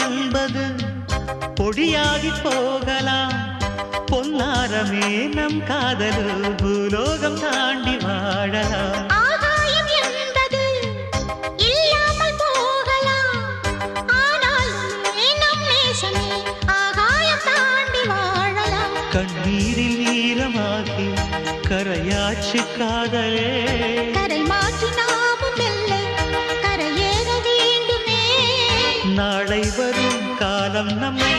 என்பது பொடியாகி போகலாம். பொன்னாரமே நம் காதலு பூலோகம் தாண்டி வாழலாம். ஆகாயம் என்பது இல்லாமல் போகலாம். ஆனால் நம் நேசமே ஆகாயம் தாண்டி வாழலாம். கண்ணீரில் ஈரமாகி கரையாட்சி காதலே, கரை மாற்றி நாமும் வெல்ல கரையேற வேண்டுமே. நாளை வரும் காலம் நம்மை